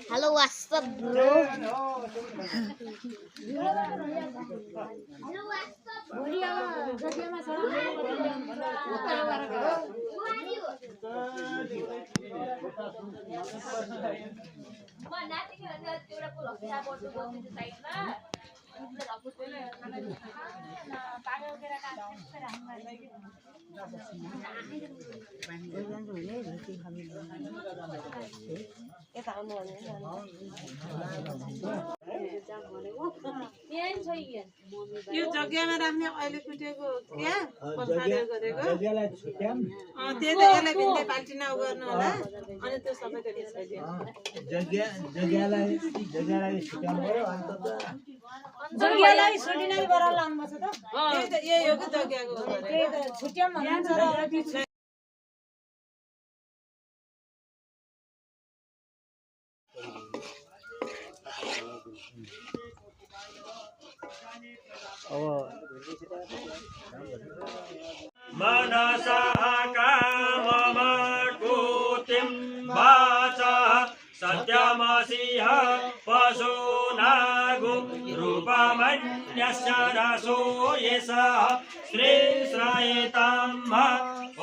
Hello, what's up, bro? यो जग्गामा राख्ने अहिले कुटेको क्या पछाडि गरेको जग्गालाई छुट्याम त्यही त यसलाई भिन्दै बाल्टिना गर्नु होला अनि त्यो सबै जग्गालाई छुट्याउनु पर्यो अनि त जग्गालाई छुटिनै गर लाउनु पर्छ त त्यही त यही हो कि जग्गाको त्यही त छुट्याम भन्छ र मनसा काममकुतिं वाचा सत्यमसिह पशूनागु रूपमन्यस्य रसो यशः श्रीश्रयेतम्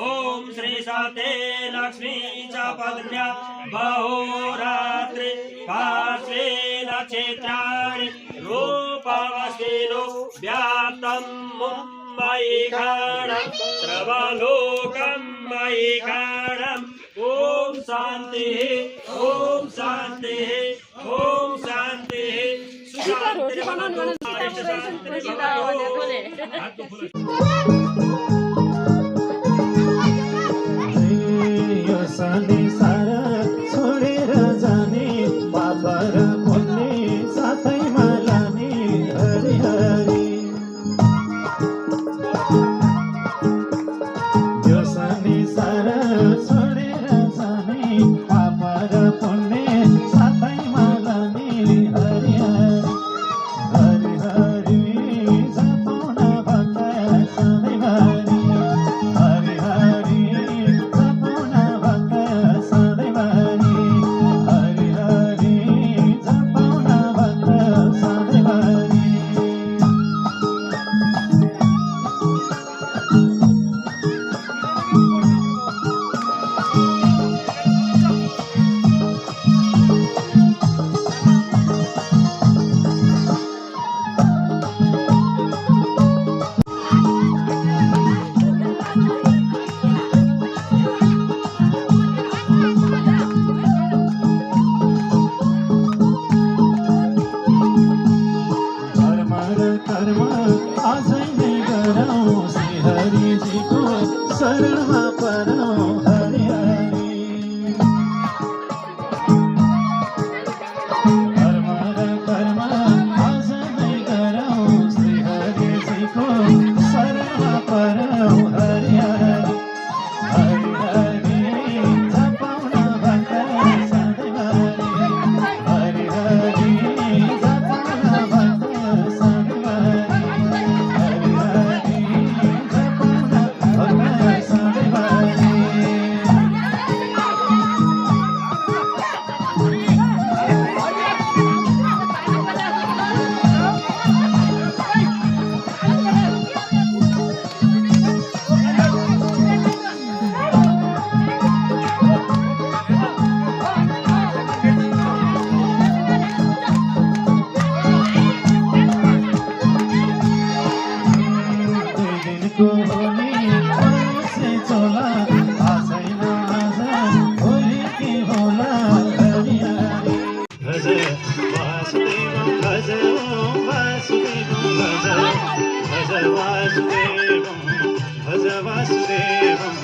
ॐ श्री सते लक्ष्मी च पद्म्या बहुरात्रि पार्श्वे नक्षत्राणि रूपमस्तिनो व्याप्तं मयि खाणं सर्वलोकं मयि खाणम् ॐ शान्तिः ॐ शान्तिः ॐ शान्तिः सुशान्तिर्भवतु सनी सारा छोडेर जाने पापा र पुण्य साथैमा लाने हरि हरि यो सनी सारा छोडेर जाने पापा र पुण्य साथैमा लाने हरि हरि हरि जपाउन भक्त सधैँभरि हरि हरि जपाउन भक्त सधैँभरि हरि हरि जपाउन भक्त सधैँभरि धर्म र कर्म अझै नै गरौँ श्री हरिजीको शरणमा परौँ हरि हरि धर्म र कर्म अझै नै गरौँ श्री हरिजीको शरणमा परौँ हरि हरि हरि हरि जपाउन भक्त सधैँभरि हरि हरि जपाउन भक्त सधैँभरि हरि हरि जपाउन भक्त सधैँभरि दुई दिनको होली परसे चोला आजैन आज होली के होला हरि हरि भज वासुदेवं भज वासुदेवं भज भज वासुदेवं भज वासुदेवं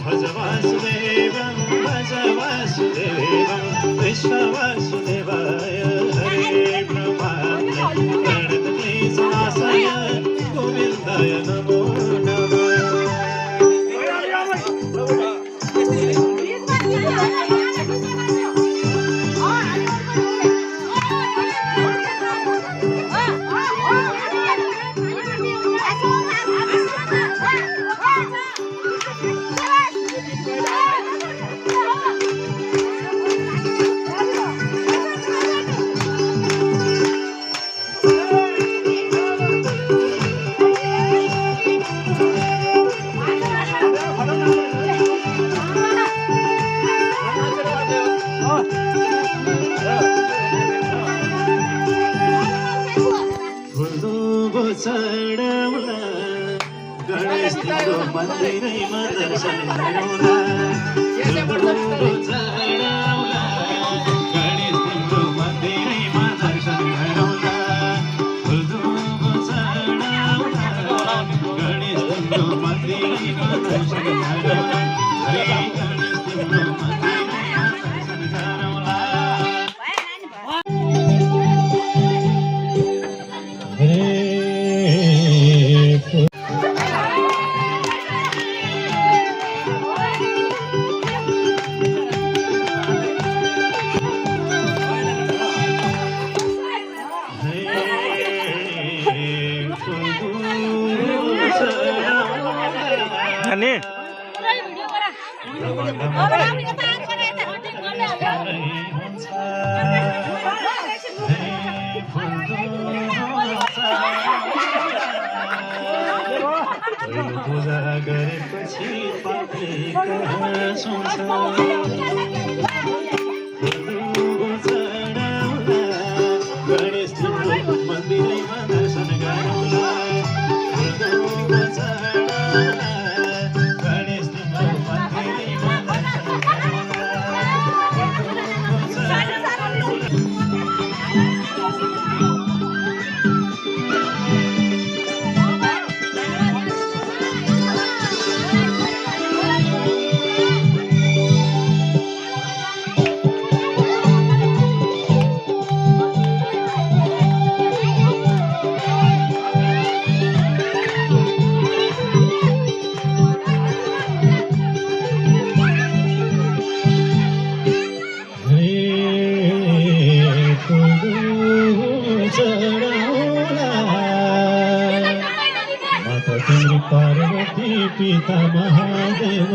भज वासुदेवं भज वासुदेवं विश्व वासुदेवाय हरे ब्रह्माय प्रणतक्लेशनाशाय गोविन्दाय गणेशाय नमो नमः चढवला गणेश तिम्रो मन्दिरैमा दर्शन गरौँला चढवला गणेश तिम्रो मन्दिरैमा दर्शन गरौँला चढवला गणेश तिम्रो मन्दिरैमा दर्शन गरौँला गणेश तिम्रो मन्दिरैमा दर्शन गरौँला पूजा गरेपछि पापले सुन्छ गणेश तिम्रो मन्दिरैमा दर्शन गरौँला गणेश तिम्रो मन्दिरैमा दर्शन पार्वती पिता महादेव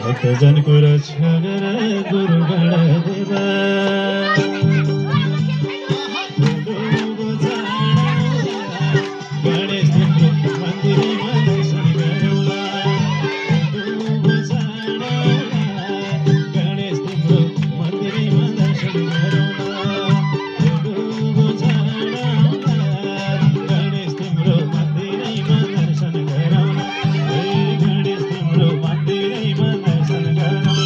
भक्तजनको रक्षा गर गुरु गणदेव गणेश तिम्रो मन्दिरमा दर्शन गरौँला गणेश तिम्रो मन्दिरमा दर्शन गरौँला गणेश तिम्रो मन्दिरमा दर्शन गरौँला गणेश तिम्रो मन्दिरमा दर्शन गरौँला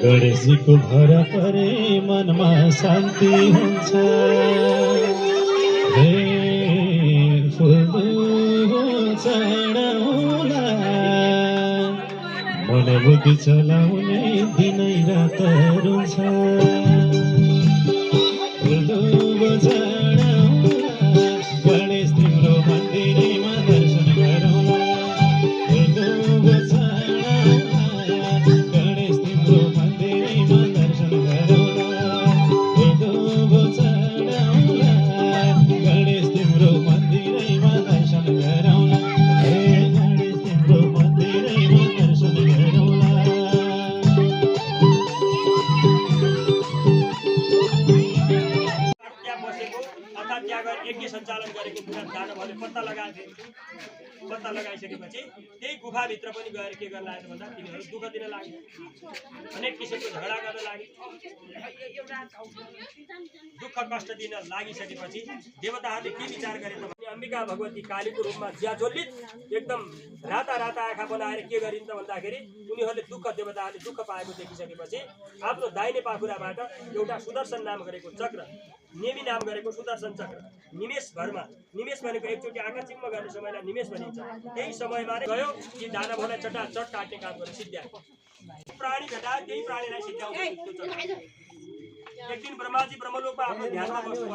गणेशजीको भर परे मनमा शान्ति हुन्छ हे फुल चढाउला मन बुद्धि चलाउने दिनै रात रुन्छ गणेश तिम्रो मन्दिरमा दर्शन गरौँला गणेश तिम्रो मन्दिरमा दर्शन गरौँला गणेश तिम्रो मन्दिरमा दर्शन गरौँला गणेश तिम्रो मन्दिरमा दर्शन गरौँला यज्ञ सञ्चालन गरेको कुरा दानवहरूले पत्ता लगाइसकेपछि त्यही गुफाभित्र पनि गएर के गर्न लाग्यो भन्दा तिनीहरू दुःख दिन लागे, अनेक किसिमको झगडा गर्न लागे। दुःख कष्ट दिन लागिसकेपछि देवताहरूले के विचार गरे त भने अम्बिका भगवती कालीको रूपमा ज्याजोल्लित एकदम राता राता आँखा बनाएर के गरिन् त भन्दाखेरि उनीहरूले देवताहरूले दुःख पाएको देखिसकेपछि आफ्नो दाहिने पाखुराबाट एउटा सुदर्शन नाम गरेको चक्र, नेमी नाम गरेको सुदर्शन चक्र निमेष भरमा, निमेष भनेको एकचोटि आँखा चिम्म गर्ने समयलाई निमेष भनिन्छ, त्यही समयमा गयो कि दानवहरूलाई चटाचट काट्ने काम गरेर सिद्ध्यायो। प्राणी भेटायो, त्यही प्राणीलाई सिद्ध्याउँछ। एक दिन ब्रह्माजी ब्रह्मलोकमा आफ्नो ध्यानमा बस्नु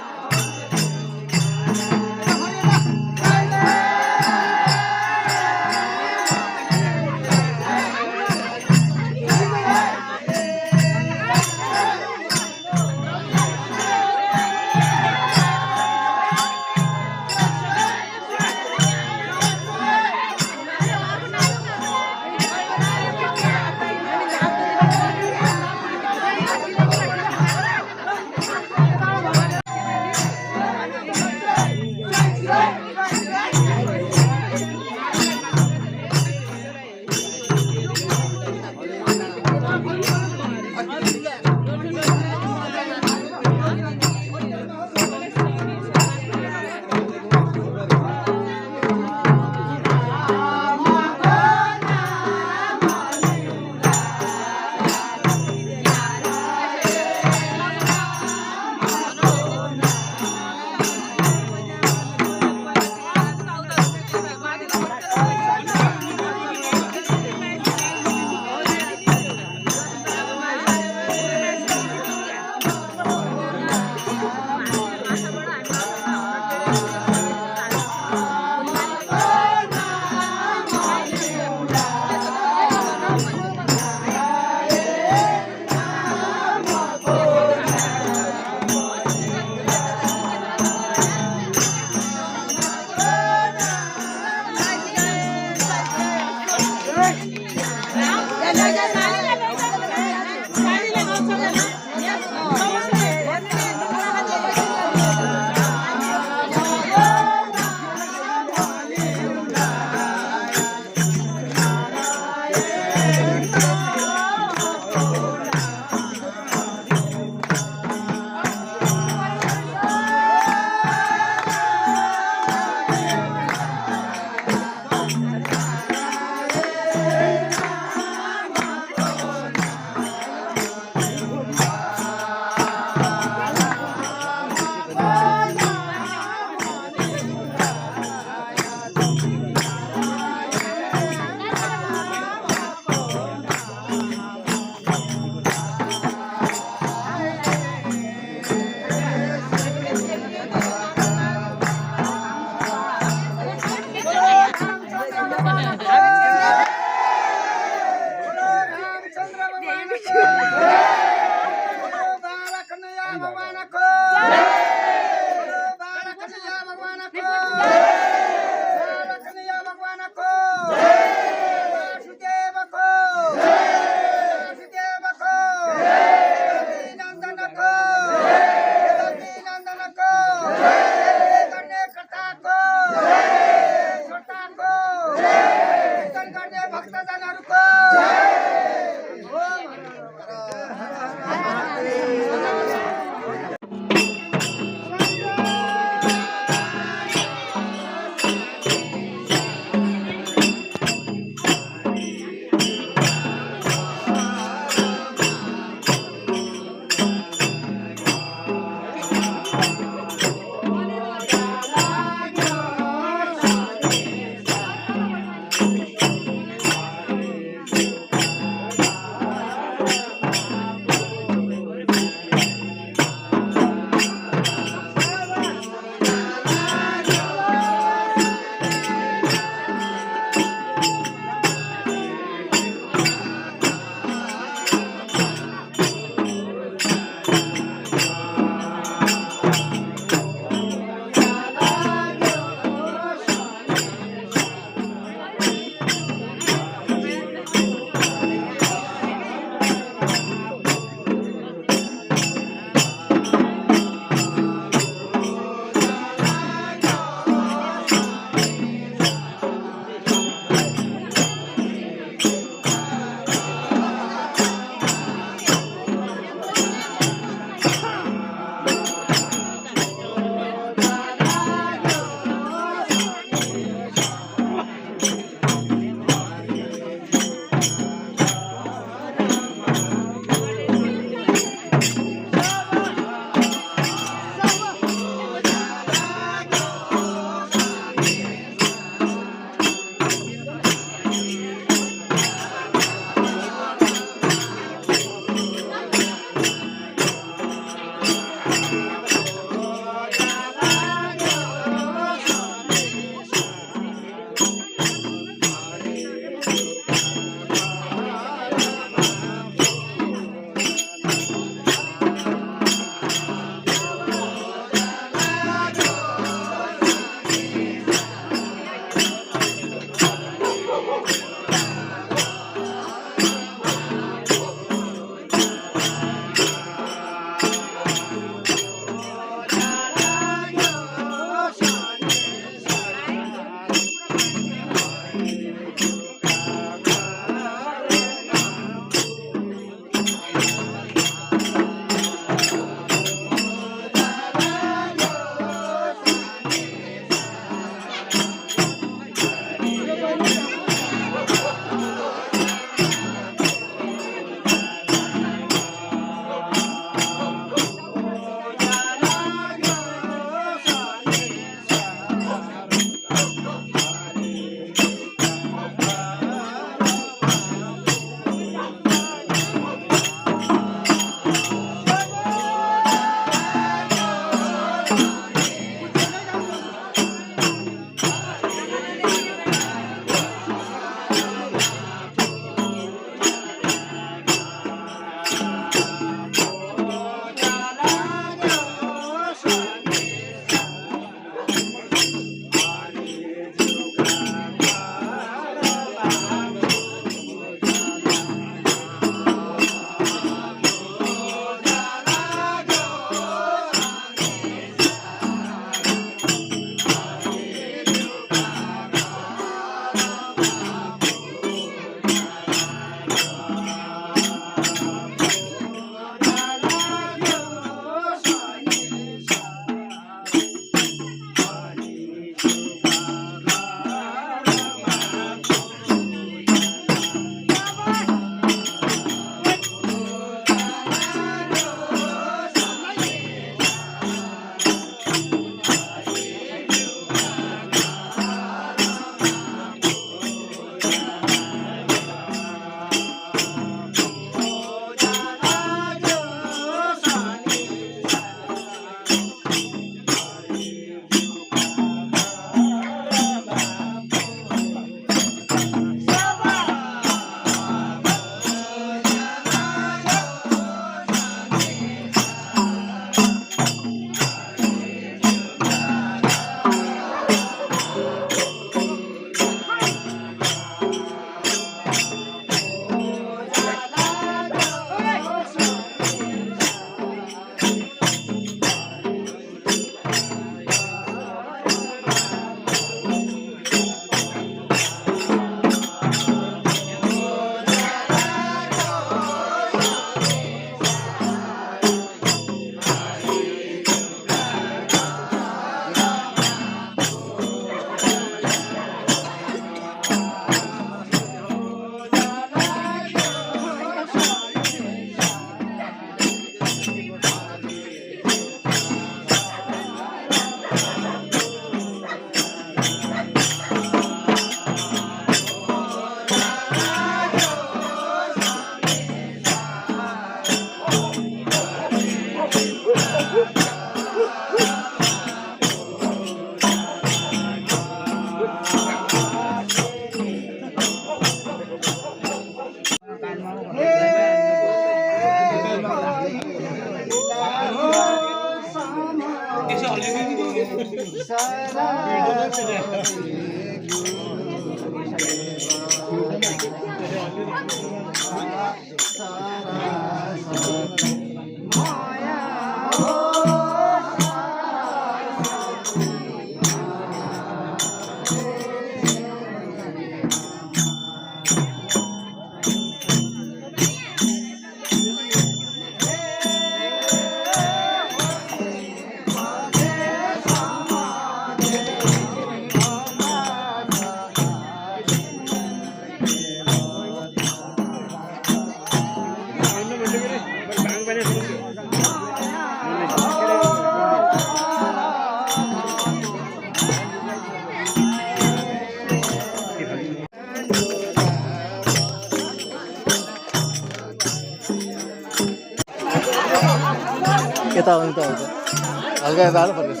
यता हल्का यता हाल्नु पर्छ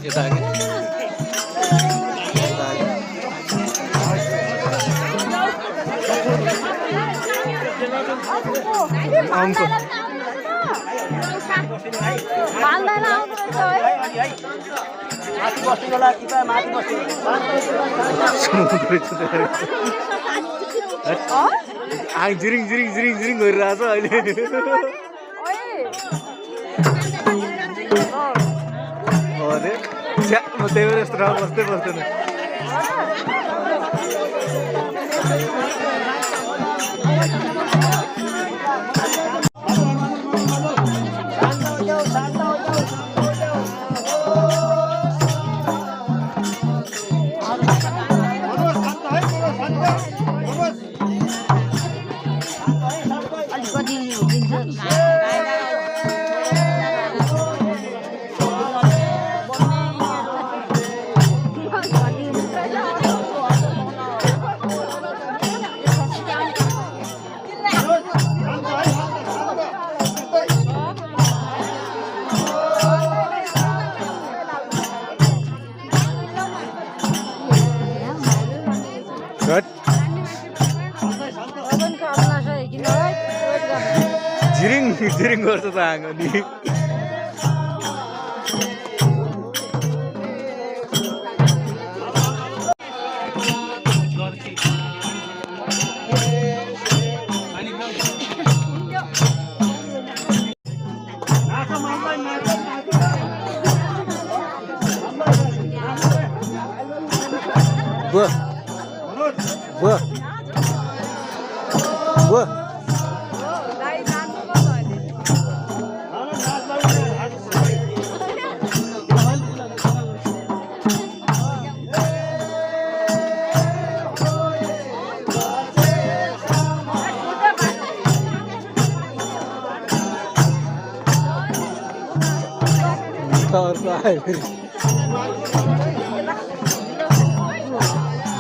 यता अघि अङ्क झिरिङ झिरिङ झिरिङ झिरिङ गरिरहेछ अहिले अरे म त्यही भएर यस्तो ठाउँ बस्दै बस्दैन झिरिङ झिरिङ गर्छ त आँगनी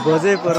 बजे पर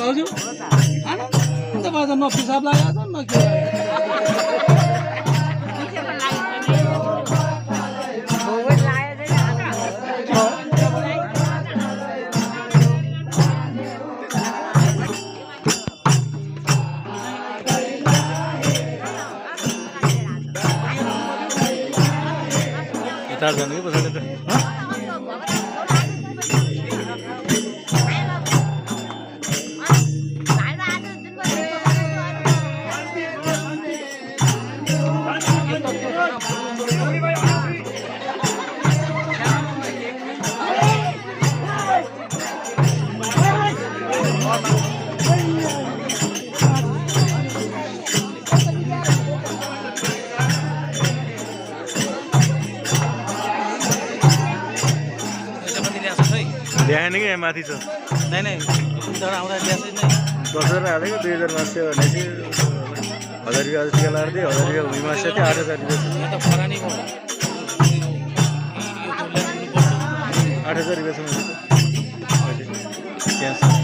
भाउजू अन्त भयो त न पिसाब लाग्यो न के यता जानु कि पछाडि त ल्याएन कि यहाँ माथि छ नै नै तर आउँदा ल्यासै नै 10,000 हालेको 2,000 मास्यो भनेपछि 1,000 रुपियाँ अझ टिका लगाएर दियो 1,000 रुपियाँ भुइँ मास्यो थियो 8,000 रुपियाँ यहाँ त फरानी भयो 8,000 रुपियाँसम्म त्यहाँ